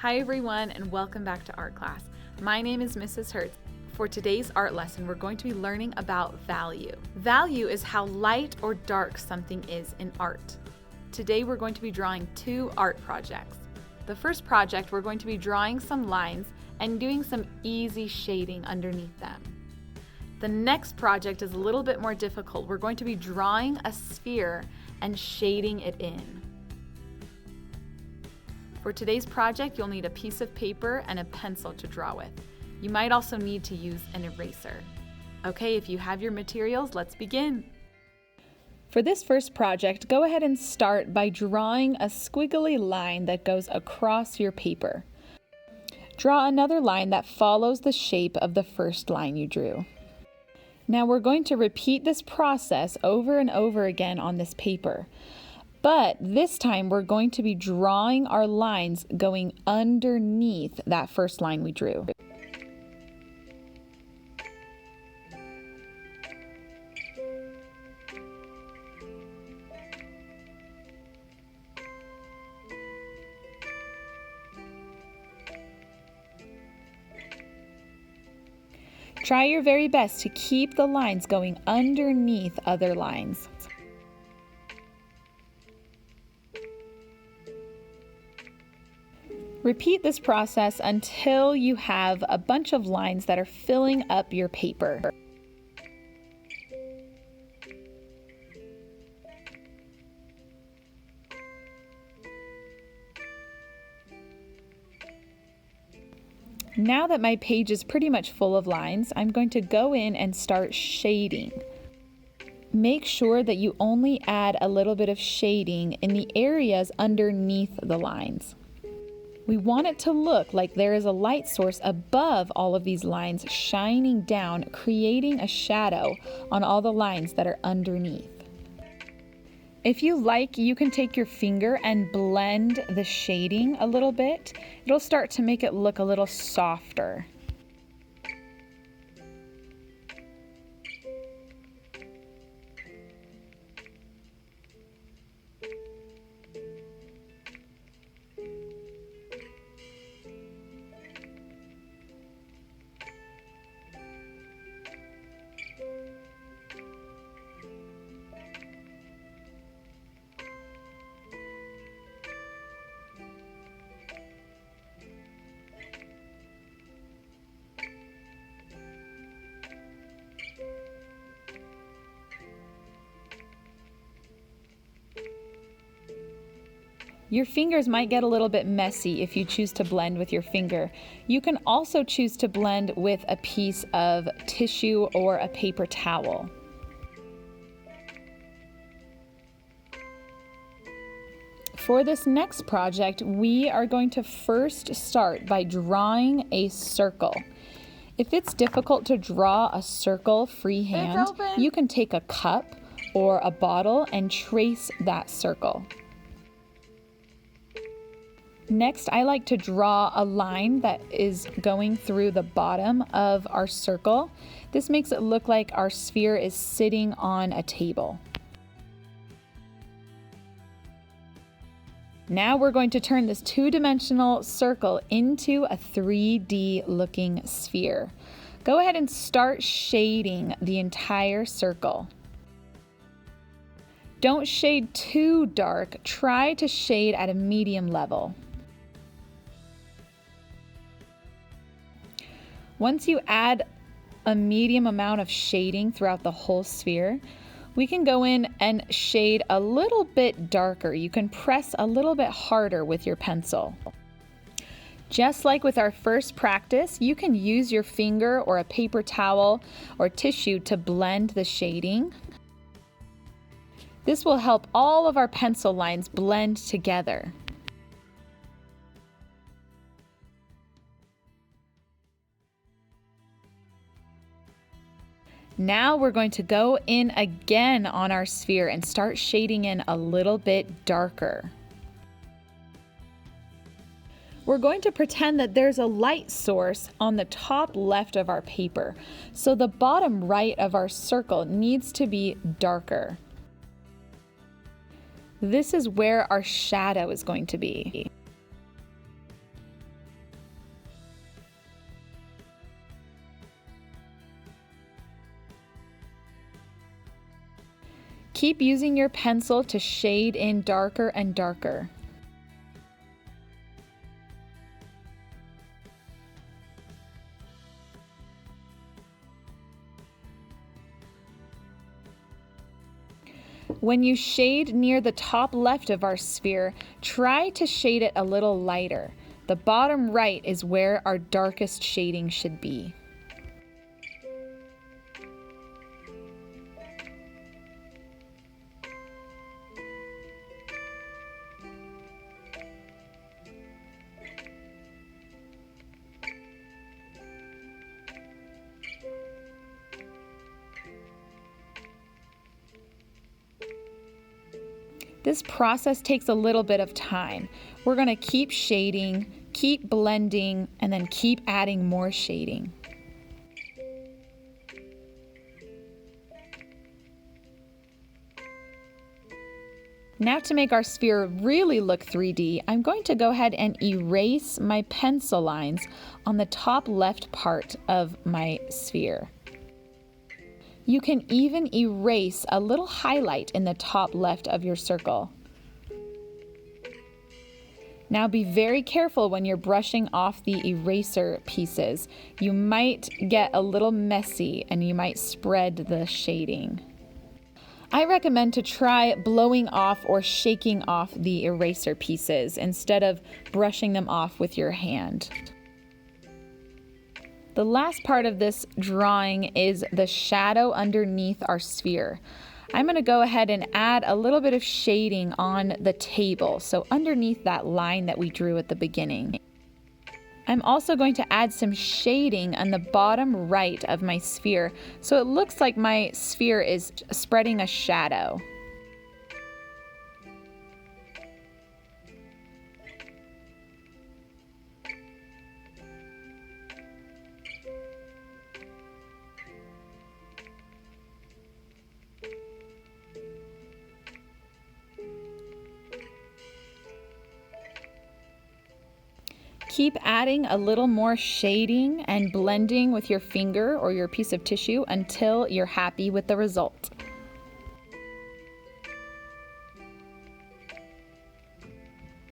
Hi everyone, and welcome back to art class. My name is Mrs. Hertz. For today's art lesson, we're going to be learning about value. Value is how light or dark something is in art. Today we're going to be drawing two art projects. The first project, we're going to be drawing some lines and doing some easy shading underneath them. The next project is a little bit more difficult. We're going to be drawing a sphere and shading it in. For today's project, you'll need a piece of paper and a pencil to draw with. You might also need to use an eraser. Okay, if you have your materials, let's begin. For this first project, go ahead and start by drawing a squiggly line that goes across your paper. Draw another line that follows the shape of the first line you drew. Now we're going to repeat this process over and over again on this paper. But this time we're going to be drawing our lines going underneath that first line we drew. Try your very best to keep the lines going underneath other lines. Repeat this process until you have a bunch of lines that are filling up your paper. Now that my page is pretty much full of lines, I'm going to go in and start shading. Make sure that you only add a little bit of shading in the areas underneath the lines. We want it to look like there is a light source above all of these lines shining down, creating a shadow on all the lines that are underneath. If you like, you can take your finger and blend the shading a little bit. It'll start to make it look a little softer. Your fingers might get a little bit messy if you choose to blend with your finger. You can also choose to blend with a piece of tissue or a paper towel. For this next project, we are going to first start by drawing a circle. If it's difficult to draw a circle freehand, you can take a cup or a bottle and trace that circle. Next, I like to draw a line that is going through the bottom of our circle. This makes it look like our sphere is sitting on a table. Now we're going to turn this two-dimensional circle into a 3D looking sphere. Go ahead and start shading the entire circle. Don't shade too dark. Try to shade at a medium level. Once you add a medium amount of shading throughout the whole sphere, we can go in and shade a little bit darker. You can press a little bit harder with your pencil. Just like with our first practice, you can use your finger or a paper towel or tissue to blend the shading. This will help all of our pencil lines blend together. Now we're going to go in again on our sphere and start shading in a little bit darker. We're going to pretend that there's a light source on the top left of our paper, so the bottom right of our circle needs to be darker. This is where our shadow is going to be. Keep using your pencil to shade in darker and darker. When you shade near the top left of our sphere, try to shade it a little lighter. The bottom right is where our darkest shading should be. This process takes a little bit of time. We're going to keep shading, keep blending, and then keep adding more shading. Now to make our sphere really look 3D, I'm going to go ahead and erase my pencil lines on the top left part of my sphere. You can even erase a little highlight in the top left of your circle. Now be very careful when you're brushing off the eraser pieces. You might get a little messy and you might spread the shading. I recommend to try blowing off or shaking off the eraser pieces instead of brushing them off with your hand. The last part of this drawing is the shadow underneath our sphere. I'm going to go ahead and add a little bit of shading on the table, so underneath that line that we drew at the beginning. I'm also going to add some shading on the bottom right of my sphere, so it looks like my sphere is spreading a shadow. Keep adding a little more shading and blending with your finger or your piece of tissue until you're happy with the result.